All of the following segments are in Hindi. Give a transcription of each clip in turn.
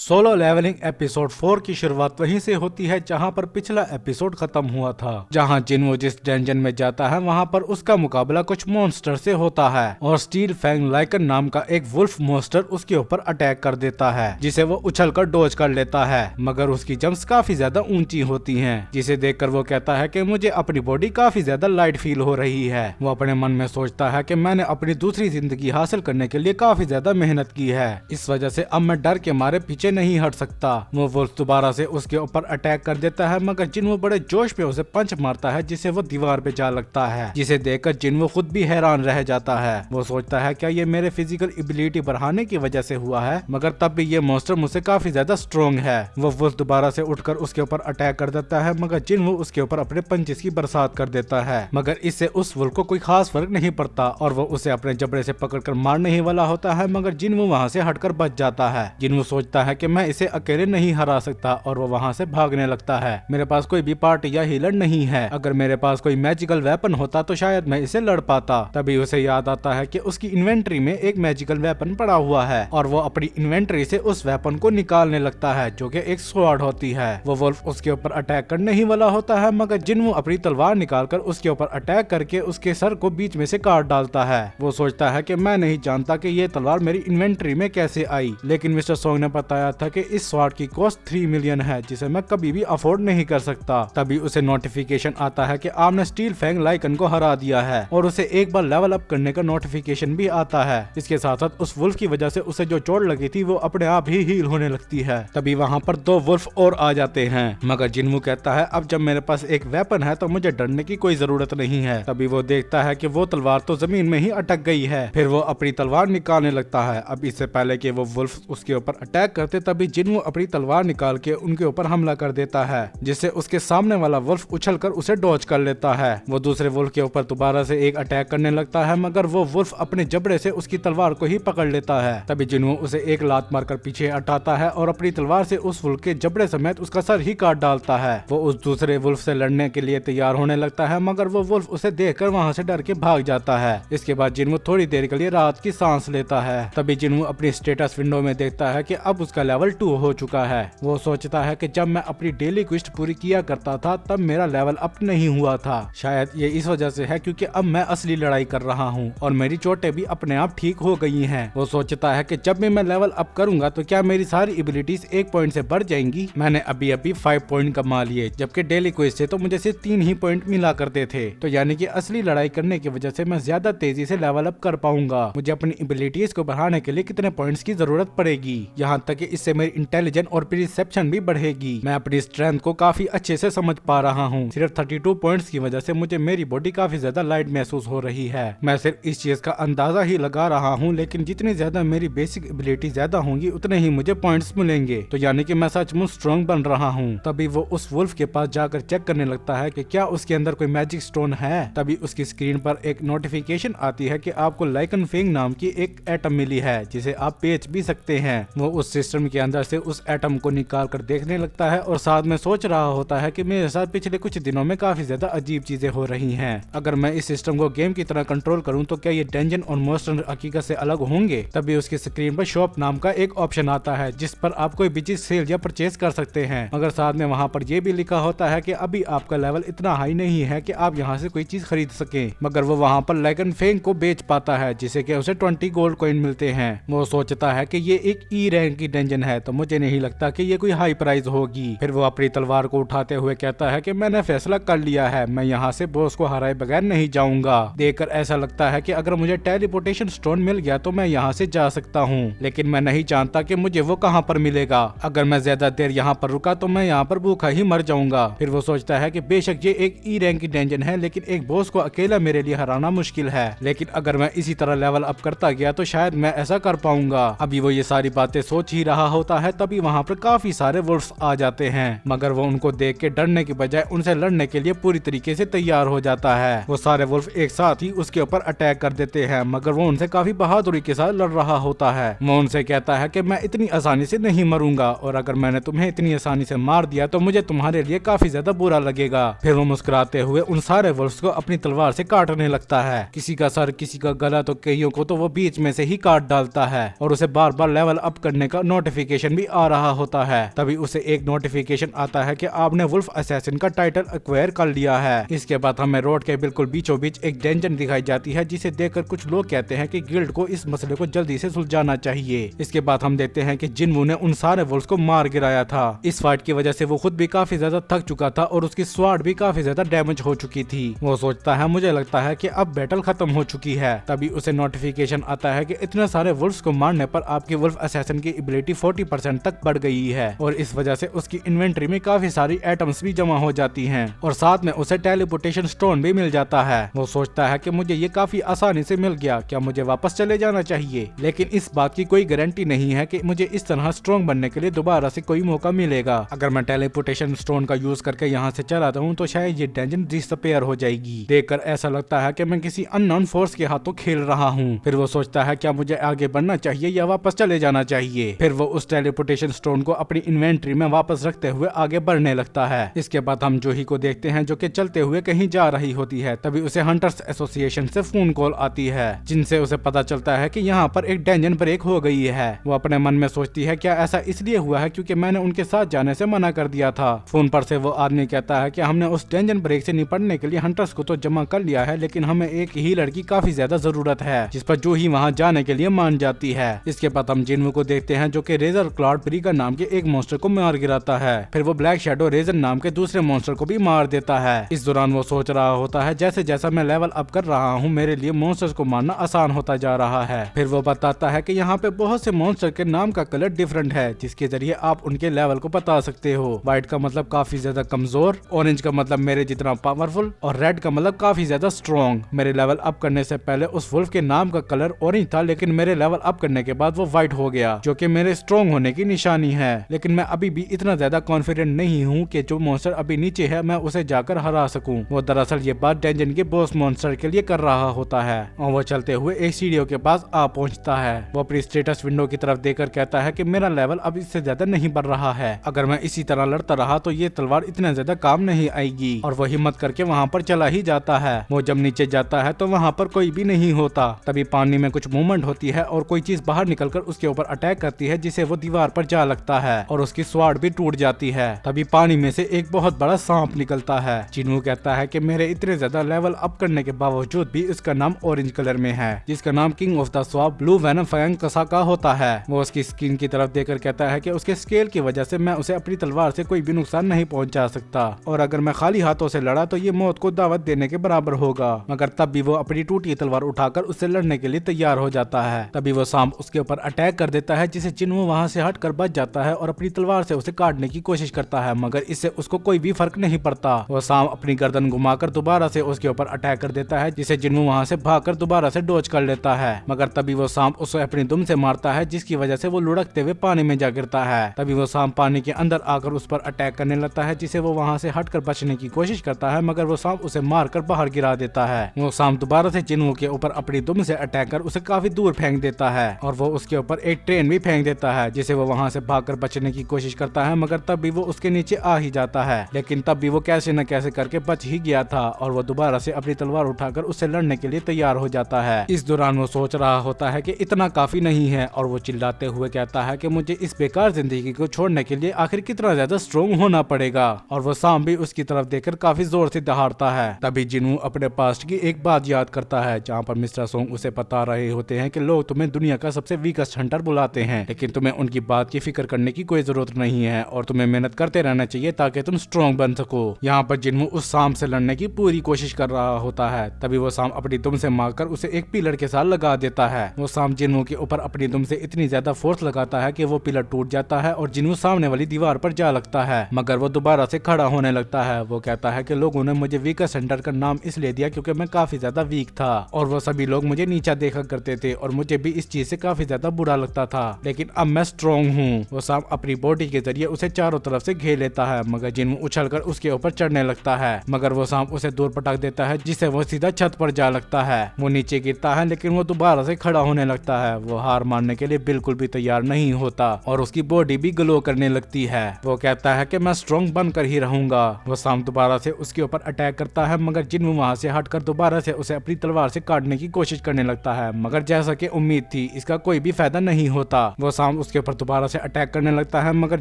सोलो लेवलिंग एपिसोड 4 की शुरुआत वहीं से होती है जहां पर पिछला एपिसोड खत्म हुआ था, जहां जिन्हो जिस डंजन में जाता है वहां पर उसका मुकाबला कुछ मॉन्स्टर से होता है और स्टील फैंग लाइकन नाम का एक वुल्फ मॉन्स्टर उसके ऊपर अटैक कर देता है, जिसे वो उछलकर डोज कर लेता है। मगर उसकी जंप्स काफी ज्यादा ऊंची होती हैं, जिसे देखकर वो कहता है कि मुझे अपनी बॉडी काफी ज्यादा लाइट फील हो रही है। वो अपने मन में सोचता है कि मैंने अपनी दूसरी जिंदगी हासिल करने के लिए काफी ज्यादा मेहनत की है, इस वजह से अब मैं डर के मारे पीछे नहीं हट सकता। वो वुल्फ दोबारा से उसके ऊपर अटैक कर देता है, मगर जिन्हो बड़े जोश में उसे पंच मारता है जिसे वो दीवार पे जा लगता है, जिसे देखकर जिन्हो खुद भी हैरान रह जाता है। वो सोचता है क्या ये मेरे फिजिकल एबिलिटी बढ़ाने की वजह से हुआ है, मगर तब भी ये मॉन्स्टर मुझसे काफी ज्यादा स्ट्रॉन्ग है। वो वुल्फ दोबारा से उठकर उसके ऊपर अटैक कर देता है, मगर जिन्हो उसके ऊपर अपने पंचेस की बरसात कर देता है, मगर इससे उस वुल्फ को कोई खास फर्क नहीं पड़ता और वो उसे अपने जबड़े से पकड़कर मारने ही वाला होता है, मगर जिन्हो वहाँ से हटकर बच जाता है। जिन्हो सोचता है कि मैं इसे अकेले नहीं हरा सकता और वो वहाँ से भागने लगता है। मेरे पास कोई भी पार्ट या हीलर नहीं है, अगर मेरे पास कोई मैजिकल वेपन होता तो शायद मैं इसे लड़ पाता। तभी उसे याद आता है कि उसकी इन्वेंट्री में एक मैजिकल वेपन पड़ा हुआ है और वो अपनी इन्वेंट्री से उस वेपन को निकालने लगता है, जो कि एक स्वॉर्ड होती है। वो वुल्फ उसके ऊपर अटैक करने ही वाला होता है, मगर जिन्हो अपनी तलवार निकालकर उसके ऊपर अटैक करके उसके सर को बीच में से काट डालता है। वो सोचता है कि मैं नहीं जानता कि ये तलवार मेरी इन्वेंट्री में कैसे आई, लेकिन मिस्टर सोंग ने बताया था कि इस स्वॉर्ड की कॉस्ट 3 मिलियन है, जिसे मैं कभी भी अफोर्ड नहीं कर सकता। तभी उसे नोटिफिकेशन आता है कि आपने स्टील फैंग लाइकन को हरा दिया है और उसे एक बार लेवल अप करने का नोटिफिकेशन भी आता है। इसके साथ साथ उस वुल्फ की वजह से उसे जो चोट लगी थी वो अपने आप ही हील होने लगती है। तभी वहाँ पर 2 वुल्फ और आ जाते हैं, मगर जिन्हो कहता है अब जब मेरे पास एक वेपन है तो मुझे डरने की कोई जरूरत नहीं है। तभी वो देखता है कि वो तलवार तो जमीन में ही अटक गई है, फिर वो अपनी तलवार निकालने लगता है। अब इससे पहले कि वो वुल्फ उसके ऊपर अटैक करते तभी जिन्हो अपनी तलवार निकाल के उनके ऊपर हमला कर देता है, जिससे उसके सामने वाला वुल्फ उछलकर उसे डॉज कर लेता है। वो दूसरे वुल्फ के ऊपर दोबारा से एक अटैक करने लगता है, मगर वो वुल्फ अपने जबड़े से उसकी तलवार को ही पकड़ लेता है। तभी जिन्हो उसे एक लात मारकर पीछे हटाता है और अपनी तलवार से उस वुल्फ के जबड़े समेत उसका सर ही काट डालता है। वो उस दूसरे वुल्फ से लड़ने के लिए तैयार होने लगता है, मगर वो वुल्फ उसे देखकर वहाँ से डर के भाग जाता है। इसके बाद जिन्हो थोड़ी देर के लिए राहत की सांस लेता है। तभी जिन्हो अपनी स्टेटस विंडो में देखता है कि अब उसका लेवल 2 हो चुका है। वो सोचता है कि जब मैं अपनी डेली क्वेस्ट पूरी किया करता था तब मेरा लेवल अप नहीं हुआ था, शायद ये इस वजह से है क्योंकि अब मैं असली लड़ाई कर रहा हूँ और मेरी चोटें भी अपने आप ठीक हो गई हैं। वो सोचता है कि जब भी मैं लेवल अप करूंगा तो क्या मेरी सारी एबिलिटीज 1 पॉइंट से बढ़ जाएंगी। मैंने अभी 5 पॉइंट कमा लिए, जबकि डेली क्वेस्ट से तो मुझे सिर्फ 3 ही पॉइंट मिला करते थे, तो यानी कि असली लड़ाई करने की वजह से मैं ज्यादा तेजी से लेवल अप कर पाऊंगा। मुझे अपनी एबिलिटीज को बढ़ाने के लिए कितने पॉइंट्स की जरूरत पड़ेगी, यहाँ तक कि इससे मेरी इंटेलिजेंस और परसेप्शन भी बढ़ेगी। मैं अपनी स्ट्रेंथ को काफी अच्छे से समझ पा रहा हूँ। सिर्फ 32 पॉइंट्स की वजह से मुझे मेरी बॉडी काफी ज्यादा लाइट महसूस हो रही है। मैं सिर्फ इस चीज का अंदाजा ही लगा रहा हूँ, लेकिन जितनी ज्यादा मेरी बेसिक एबिलिटी ज्यादा होंगी उतने ही मुझे पॉइंट्स मिलेंगे, तो यानी कि मैं सचमुच स्ट्रॉन्ग बन रहा हूँ। तभी वो उस वुल्फ के पास जाकर चेक करने लगता है कि क्या उसके अंदर कोई मैजिक स्टोन है। तभी उसकी स्क्रीन पर एक नोटिफिकेशन आती है कि आपको लाइकन फेंग नाम की एक एटम मिली है, जिसे आप बेच भी सकते हैं। वो उस सिस्टम के अंदर से उस एटम को निकाल कर देखने लगता है और साथ में सोच रहा होता है कि मेरे साथ पिछले कुछ दिनों में काफी ज्यादा अजीब चीजें हो रही हैं। अगर मैं इस सिस्टम को गेम की तरह कंट्रोल करूं तो क्या ये डंजन और मॉन्स्टर हकीकत से अलग होंगे। तभी उसकी स्क्रीन पर शॉप नाम का एक ऑप्शन आता है, जिस पर आप कोई भी चीज सेल या परचेज कर सकते हैं, मगर साथ में वहाँ पर यह भी लिखा होता है कि अभी आपका लेवल इतना हाई नहीं है कि आप यहाँ से कोई चीज खरीद सके। मगर वो वहाँ पर लाइकन फेंग को बेच पाता है, जिसे कि उसे 20 गोल्ड कॉइन मिलते हैं। वो सोचता है कि ये एक ई रैंक की डंजन है, तो मुझे नहीं लगता कि ये कोई हाई प्राइस होगी। फिर वो अपनी तलवार को उठाते हुए कहता है कि मैंने फैसला कर लिया है, मैं यहाँ से बॉस को हराए बगैर नहीं जाऊंगा। देखकर ऐसा लगता है कि अगर मुझे टेलीपोर्टेशन स्टोन मिल गया तो मैं यहाँ से जा सकता हूँ, लेकिन मैं नहीं जानता कि मुझे वो कहाँ पर मिलेगा। अगर मैं ज्यादा देर यहाँ पर रुका तो मैं यहाँ पर भूखा ही मर जाऊंगा। फिर वो सोचता है कि बेशक ये एक ई रैंक की डंजन है, लेकिन एक बॉस को अकेला मेरे लिए हराना मुश्किल है, लेकिन अगर मैं इसी तरह लेवल अप करता गया तो शायद मैं ऐसा कर पाऊंगा। अभी वो ये सारी बातें सोच ही रहा होता है, तभी वहाँ पर काफी सारे वुल्फ्स आ जाते हैं, मगर वो उनको देख के डरने की बजाय उनसे लड़ने के लिए पूरी तरीके से तैयार हो जाता है। वो सारे वुल्फ एक साथ ही उसके ऊपर अटैक कर देते हैं, मगर वो उनसे काफी बहादुरी के साथ लड़ रहा होता है। वो उनसे कहता है कि मैं इतनी आसानी से नहीं मरूंगा, और अगर मैंने तुम्हें इतनी आसानी से मार दिया तो मुझे तुम्हारे लिए काफी ज्यादा बुरा लगेगा। फिर वो मुस्कुराते हुए उन सारे वुल्फ्स को अपनी तलवार से काटने लगता है, किसी का सर, किसी का गला, तो कईयों को तो वो बीच में से ही काट डालता है और उसे बार बार लेवल अप करने का नोटिफिकेशन नोटिफिकेशन भी आ रहा होता है। तभी उसे एक नोटिफिकेशन आता है कि आपने वुल्फ असैसिन का टाइटल एक्वायर कर लिया है। इसके बाद हमें रोड के बिल्कुल बीचों बीच एक डंजन दिखाई जाती है, जिसे देखकर कुछ लोग कहते हैं कि गिल्ड को इस मसले को जल्दी से सुलझाना चाहिए। इसके बाद हम देखते हैं कि जिन्वू ने उन सारे वुल्फ्स को मार गिराया था। इस फाइट की वजह से वो खुद भी काफी ज्यादा थक चुका था और उसकी स्वार्ड भी काफी ज्यादा डैमेज हो चुकी थी। वो सोचता है मुझे लगता है कि अब बैटल खत्म हो चुकी है। तभी उसे नोटिफिकेशन आता है कि इतने सारे वुल्फ्स को मारने पर आपकी वुल्फ असैसिन की एबिलिटी 40% तक बढ़ गई है और इस वजह से उसकी इन्वेंटरी में काफी सारी आइटम्स भी जमा हो जाती हैं और साथ में उसे टेलीपोर्टेशन स्टोन भी मिल जाता है। वो सोचता है कि मुझे ये काफी आसानी से मिल गया, क्या मुझे वापस चले जाना चाहिए? लेकिन इस बात की कोई गारंटी नहीं है कि मुझे इस तरह स्ट्रॉन्ग बनने के लिए दोबारा से कोई मौका मिलेगा। अगर मैं टेलीपोर्टेशन स्टोन का यूज करके यहाँ से चला जाऊँ तो शायद ये डंजन डिसअपीयर हो जाएगी। देखकर ऐसा लगता है कि मैं किसी अननोन फोर्स के हाथों खेल रहा हूँ। फिर वो सोचता है क्या मुझे आगे बढ़ना चाहिए या वापस चले जाना चाहिए। फिर वो उस टेलीपोर्टेशन स्टोन को अपनी इन्वेंट्री में वापस रखते हुए आगे बढ़ने लगता है। इसके बाद हम जूही को देखते हैं जो कि चलते हुए कहीं जा रही होती है। तभी उसे हंटर्स एसोसिएशन से फोन कॉल आती है, जिनसे उसे पता चलता है कि यहाँ पर एक डंजन ब्रेक हो गई है। वो अपने मन में सोचती है क्या ऐसा इसलिए हुआ है क्योंकि मैंने उनके साथ जाने से मना कर दिया था। फोन पर से वो आदमी कहता है कि हमने उस डंजन ब्रेक से निपटने के लिए हंटर्स को तो जमा कर लिया है, लेकिन हमें एक हीलर की काफी ज्यादा जरूरत है, जिस पर जूही वहाँ जाने के लिए मान जाती है। इसके बाद हम जिन्वू को देखते हैं जो कि रेजर क्लॉड प्रीगा नाम के एक मॉन्स्टर को मार गिराता है। फिर वो ब्लैक शैडो रेजर नाम के दूसरे मॉन्स्टर को भी मार देता है। इस दौरान वो सोच रहा होता है जैसे जैसा मैं लेवल अप कर रहा हूँ मेरे लिए मॉन्स्टर्स को मारना आसान होता जा रहा है। फिर वो बताता है कि यहाँ पे बहुत से मॉन्स्टर के नाम का कलर डिफरेंट है, जिसके जरिए आप उनके लेवल को बता सकते हो। व्हाइट का मतलब काफी ज्यादा कमजोर, ऑरेंज का मतलब मेरे जितना पावरफुल और रेड का मतलब काफी ज्यादा स्ट्रॉन्ग। मेरे लेवल अप करने से पहले उस वुल्फ के नाम का कलर ऑरेंज था, लेकिन मेरे लेवल अप करने के बाद वो व्हाइट हो गया, जो कि मेरे स्ट्रॉन्ग होने की निशानी है। लेकिन मैं अभी भी इतना ज्यादा कॉन्फिडेंट नहीं हूँ कि जो मॉन्स्टर अभी नीचे है मैं उसे जाकर हरा सकूं। वो दरअसल ये बात डंजन के बॉस मॉन्स्टर के लिए कर रहा होता है और वो चलते हुए एक सीढ़ियों के पास आ पहुंचता है। वो अपनी स्टेटस विंडो की तरफ देखकर कहता है कि मेरा लेवल अब इससे ज्यादा नहीं बढ़ रहा है। अगर मैं इसी तरह लड़ता रहा तो ये तलवार इतना ज्यादा काम नहीं आएगी। और वो हिम्मत करके वहाँ पर चला ही जाता है। वो जब नीचे जाता है तो वहाँ पर कोई भी नहीं होता। तभी पानी में कुछ मूवमेंट होती है और कोई चीज बाहर निकलकर उसके ऊपर अटैक करती है, जिसे वो दीवार पर जा लगता है और उसकी स्वार्ड भी टूट जाती है। तभी पानी में से एक बहुत बड़ा सांप निकलता है। जिन्वू कहता है कि मेरे इतने ज्यादा लेवल अप करने के बावजूद भी इसका नाम ऑरेंज कलर में है, जिसका नाम king of the swamp blue venom fang Kasaka होता है। वो उसकी स्किन की तरफ देखकर कहता है कि उसके स्केल की वजह से मैं उसे अपनी तलवार से कोई भी नुकसान नहीं पहुंचा सकता और अगर मैं खाली हाथों से लड़ा तो ये मौत को दावत देने के बराबर होगा। मगर तब भी वो अपनी टूटी तलवार उठाकर उससे लड़ने के लिए तैयार हो जाता है। तभी वो सांप उसके ऊपर अटैक कर देता है, जिसे जिन्वू वहाँ से हटकर बच जाता है और अपनी तलवार से उसे काटने की कोशिश करता है, मगर इससे उसको कोई भी फर्क नहीं पड़ता। वो सांप अपनी गर्दन घुमाकर दोबारा से उसके ऊपर अटैक कर देता है, जिसे जिन्वू वहाँ से भागकर दोबारा से डोज कर लेता है। मगर तभी वो सांप उसे अपनी दुम से मारता है, जिसकी वजह से वो लुढ़कते हुए पानी में जा गिरता है। तभी वो सांप पानी के अंदर आकर उस पर अटैक करने लगता है, जिसे वो वहाँ से हटकर बचने की कोशिश करता है, मगर वो सांप उसे मारकर बाहर गिरा देता है। वो सांप दोबारा से जिन्वू के ऊपर अपनी दुम से अटैक कर उसे काफी दूर फेंक देता है और वो उसके ऊपर एक ट्रेन भी फेंक देता है, जिसे वो वहाँ से भागकर बचने की कोशिश करता है, मगर तब भी वो उसके नीचे आ ही जाता है। लेकिन तब भी वो कैसे न कैसे करके बच ही गया था और वो दोबारा से अपनी तलवार उठाकर उससे लड़ने के लिए तैयार हो जाता है। इस दौरान वो सोच रहा होता है कि इतना काफी नहीं है और वो चिल्लाते हुए कहता है कि मुझे इस बेकार जिंदगी को छोड़ने के लिए आखिर कितना ज्यादा स्ट्रॉन्ग होना पड़ेगा। और वो सांप भी उसकी तरफ देखकर काफी जोर से दहाड़ता है। तभी जिन्वू अपने पास्ट की एक बात याद करता है, जहाँ पर मिस्टर सोंग उसे बता रहे होते हैं कि लोग तुम्हें दुनिया का सबसे वीकेस्ट हंटर बुलाते हैं, लेकिन तुम्हें उनकी बात की फिक्र करने की कोई जरूरत नहीं है और तुम्हें मेहनत करते रहना चाहिए ताकि तुम स्ट्रॉन्ग बन सको। यहाँ पर जिन्वू उस सांप से लड़ने की पूरी कोशिश कर रहा होता है। तभी वो सांप अपनी दुम से मारकर उसे एक पिलर के साथ लगा देता है। वो सांप जिन्वू के ऊपर अपनी दुम से इतनी ज्यादा फोर्स लगाता है कि वो पिलर टूट जाता है और जिन्वू सामने वाली दीवार पर जा लगता है, मगर वो दोबारा से खड़ा होने लगता है। वो कहता है कि लोगों ने मुझे वीकेस्ट हंटर का नाम इसलिए दिया क्योंकि मैं काफी ज्यादा वीक था और वो सभी लोग मुझे नीचा देखा करते थे और मुझे भी इस चीज से काफी ज्यादा बुरा लगता था, लेकिन अब मैं स्ट्रॉन्ग हूँ। वो सांप अपनी बॉडी के जरिए उसे चारों तरफ से घेर लेता है, मगर जिन्वू उछलकर उसके ऊपर चढ़ने लगता है, मगर वो सांप उसे दूर पटक देता है, जिससे वो सीधा छत पर जा लगता है। वो नीचे गिरता है लेकिन वो दोबारा से खड़ा होने लगता है। वो हार मानने के लिए बिल्कुल भी तैयार नहीं होता और उसकी बॉडी भी ग्लो करने लगती है। वो कहता है कि मैं स्ट्रॉन्ग बनकर ही रहूंगा। वो सांप दोबारा से उसके ऊपर अटैक करता है, मगर जिन्वू वहाँ से हटकर दोबारा से उसे अपनी तलवार से काटने की कोशिश करने लगता है, मगर जैसा कि उम्मीद थी इसका कोई भी फायदा नहीं होता। वो सांप उसके ऊपर दोबारा से अटैक करने लगता है, मगर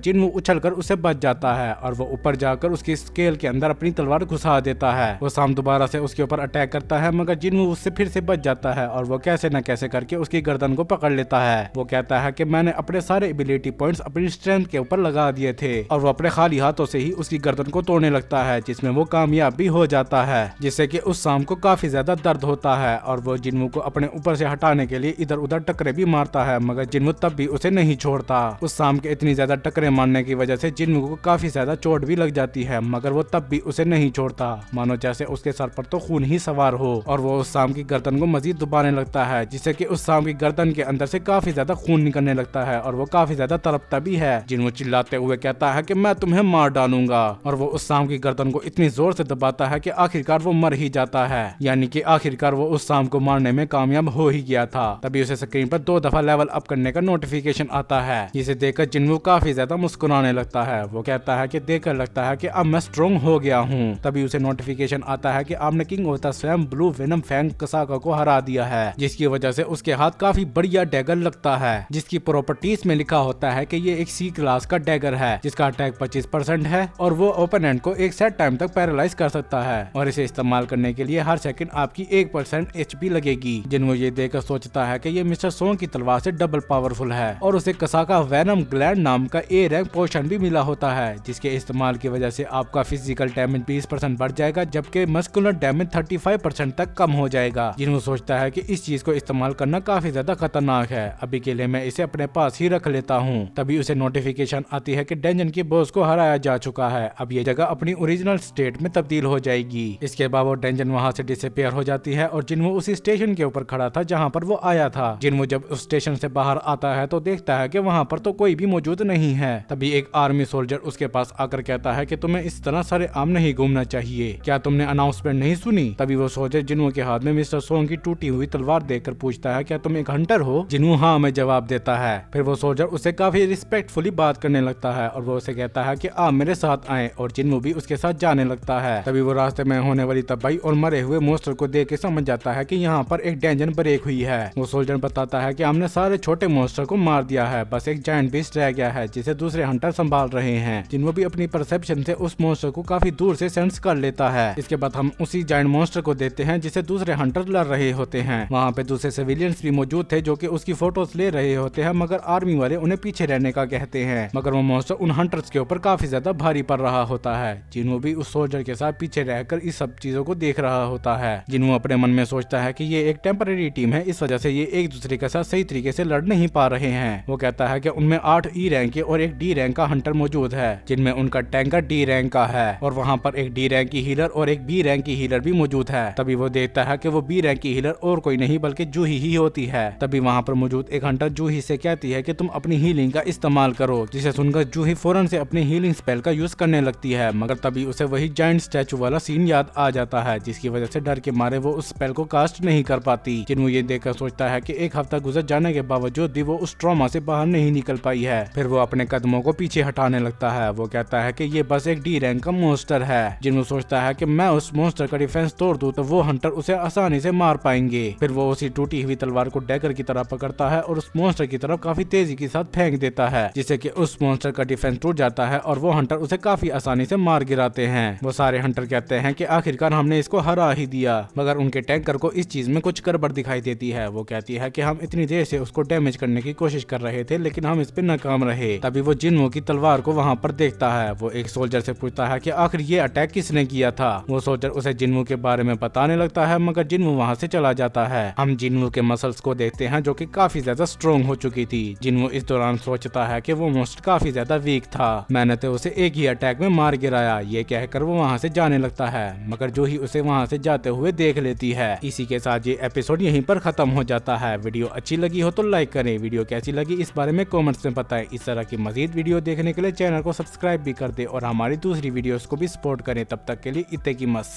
जिनवू उछलकर उसे बच जाता है और वो ऊपर जाकर उसकी स्केल के अंदर अपनी तलवार घुसा देता है। वो साम दोबारा से उसके ऊपर अटैक करता है, मगर जिनवू उससे फिर से बच जाता है और वो कैसे न कैसे करके उसकी गर्दन को पकड़ लेता है। वो कहता है कि मैंने अपने सारे एबिलिटी पॉइंट्स अपनी स्ट्रेंथ के ऊपर लगा दिए थे, और वो अपने खाली हाथों से ही उसकी गर्दन को तोड़ने लगता है, जिसमें वो कामयाब भी हो जाता है, जिससे कि उस साम को काफी ज्यादा दर्द होता है और वो जिनवू को अपने ऊपर से हटाने के लिए इधर उधर टकरे भी मारता है, मगर जिनवू तब भी उसे नहीं छोड़ता। उस साम के इतनी ज्यादा टकरे मारने की वजह से जिनवू को काफी ज्यादा चोट भी लग जाती है, मगर वो तब भी उसे नहीं छोड़ता, मानो जैसे उसके सर पर तो खून ही सवार हो, और वो उस साम की गर्दन को मजीद दबाने लगता है, जिससे कि उस साम की गर्दन के अंदर से काफी ज्यादा खून निकलने लगता है और वो काफी ज्यादा तड़पता भी है। जिनवू चिल्लाते हुए कहता है कि मैं तुम्हें मार डालूंगा, और वो उस साम की गर्दन को इतनी जोर से दबाता है कि आखिरकार वो मर ही जाता है, यानी कि आखिरकार वो उस साम को मारने में कामयाब हो ही गया था। तभी उसे स्क्रीन पर 2 दफा लेवल अप करने का नोटिफिकेशन आता है, जिसे देखकर जिनवू काफी ज्यादा मुस्कुराने लगता है। वो कहता है कि देखकर लगता है कि अब मैं स्ट्रॉन्ग हो गया हूँ। तभी उसे नोटिफिकेशन आता है कि आपने king of the swamp blue venom fang Kasaka को हरा दिया है, जिसकी वजह से उसके हाथ काफी बढ़िया डैगर लगता है, जिसकी प्रॉपर्टीज में लिखा होता है कि ये एक सी क्लास का डैगर है, जिसका अटैक 25% है और वो ओपोनेंट को एक सेट टाइम तक पैरालाइज कर सकता है, और इसे इस्तेमाल करने के लिए हर सेकंड आपकी 1% HP लगेगी। जिनवू ये देखकर सोचता है कि ये मिस्टर सोंग की तलवार से डबल पावरफुल है, और उसे कसाका वेनम ग्लैंड नाम का A रैंक पोशन भी मिला होता है, जिसके इस्तेमाल की वजह से आपका फिजिकल डैमेज 20% बढ़ जाएगा, जबकि मस्कुलर डैमेज 35% तक कम हो जाएगा। जिनवू सोचता है कि इस चीज को इस्तेमाल करना काफी ज्यादा खतरनाक है, अभी के लिए मैं इसे अपने पास ही रख लेता हूँ। तभी उसे नोटिफिकेशन आती है कि डेंजन के बॉस को हराया जा चुका है, अब ये जगह अपनी ओरिजिनल स्टेट में तब्दील हो जाएगी। इसके बाद वो डेंजन वहाँ से डिसअपीयर हो जाती है और जिनवू उसी स्टेशन के ऊपर खड़ा था जहाँ पर वो आया था। जिनवू जब उस स्टेशन से बाहर आता है तो देखता है कि वहाँ पर तो कोई भी मौजूद नहीं है। तभी एक आर्मी सोल्जर उसके पास आकर कहता है कि तुम्हें इस तरह सारे आम नहीं घूमना चाहिए, क्या तुमने अनाउंसमेंट नहीं सुनी? तभी वो सोल्जर जिनवू के हाथ में मिस्टर सोंग की टूटी हुई तलवार देखकर पूछता है क्या तुम एक हंटर हो? जिनवू हाँ में जवाब देता है। फिर वो सोल्जर उससे काफी रिस्पेक्टफुली बात करने लगता है और वो उसे कहता है कि आप मेरे साथ आए, और जिनवू भी उसके साथ जाने लगता है। तभी वो रास्ते में होने वाली तबाही और मरे हुए मोस्टर को देख के समझ जाता है कि यहाँ पर एक डेंजन ब्रेक हुई है। वो सोल्जर बताता है कि हमने सारे छोटे मोस्टर को मार दिया है, बस एक जायंट बीस्ट रह गया है जिसे दूसरे हंटर संभाल रहे हैं। जिनवू भी अपनी परसेप्शन से उस मोस्टर को काफी दूर से सेंस कर लेता है। इसके बाद हम उसी जायंट मोस्टर को देखते हैं जिसे दूसरे हंटर लड़ रहे होते हैं। वहाँ पे दूसरे सिविलियंस भी मौजूद थे जो कि उसकी फोटोज ले रहे होते हैं, मगर आर्मी वाले उन्हें पीछे रहने का कहते हैं, मगर वो मोस्टर उन हंटर्स के ऊपर काफी ज्यादा भारी पड़ रहा होता है। जिनवू भी उस सोल्जर के साथ पीछे रहकर इस सब चीजों को देख रहा होता है। जिनवू अपने मन में सोचता है कि ये एक टेम्पररी टीम है, इस वजह से ये एक दूसरे के साथ सही तरीके से लड़ नहीं पा रहे हैं। वो कहता है कि उनमें 8 E रैंक के और एक D रैंक का हंटर मौजूद है, जिनमें उनका टैंकर D रैंक का है, और वहाँ पर एक D रैंक की हीलर और एक B रैंक की हीलर भी मौजूद है। तभी वो देखता है कि वो B रैंक की हीलर और कोई नहीं बल्कि जूही ही होती है। तभी वहाँ पर मौजूद एक हंटर जूही से कहती है कि तुम अपनी हीलिंग का इस्तेमाल करो, जिसे सुनकर जूही फौरन से अपनी हीलिंग स्पेल का यूज करने लगती है, मगर तभी उसे वही जायंट स्टैचू वाला सीन याद आ जाता है, जिसकी वजह से डर के मारे वो उस स्पेल को कास्ट नहीं कर पाती। जिनवू ये देखकर सोचता है कि एक हफ्ता गुजर जाने के बावजूद भी वो उस ट्रॉमा से बाहर नहीं निकल पाई है। फिर वो अपने कदमों को पीछे हटाने लगता है। वो कहता है कि ये बस एक D रैंक का मोस्टर है। जिनवू सोचता है कि मैं उस मोस्टर का डिफेंस तोड़ दूं तो वो हंटर उसे आसानी से मार पाएंगे। फिर वो उसी टूटी हुई तलवार को डैगर की तरह पकड़ता है और उस मोस्टर की तरफ काफी तेजी के साथ फेंक देता है, जिससे कि उस मोस्टर का डिफेंस टूट जाता है और वो हंटर उसे काफी आसानी से मार गिराते हैं। वो सारे हंटर कहते हैं कि आखिरकार हमने इसको हरा ही दिया, मगर उनके टैंकर को इस चीज में कुछ गड़बड़ दिखाई देती है। वो कहती है कि हम इतनी देर से उसको डैमेज करने की कोशिश कर रहे थे, लेकिन हम इस पे नाकाम रहे। तभी वो जिनवू की तलवार को वहाँ पर देखता है। वो एक सोल्जर से पूछता है कि आखिर ये अटैक किसने किया था। वो सोल्जर उसे जिनवू के बारे में बताने लगता है, मगर जिनवू वहाँ से चला जाता है। हम जिनवू के मसल्स को देखते हैं जो कि काफी ज्यादा स्ट्रॉन्ग हो चुकी थी। जिनवू इस दौरान सोचता है कि वो मोस्ट काफी ज्यादा वीक था, मैंने तो उसे एक ही अटैक में मार गिराया। ये कहकर वो वहाँ से जाने लगता है, मगर जो ही उसे वहाँ से जाते हुए देख लेती है। इसी के साथ ये एपिसोड यहीं पर खत्म हो जाता है। वीडियो अच्छी लगी हो तो लाइक करें, वीडियो कैसी लगी इस बारे में कमेंट्स में बताएं। इस तरह की मजीद वीडियो देखने के लिए चैनल को सब्सक्राइब भी कर दे और हमारी दूसरी वीडियोस को भी सपोर्ट करें। तब तक के लिए इत्ते की मस।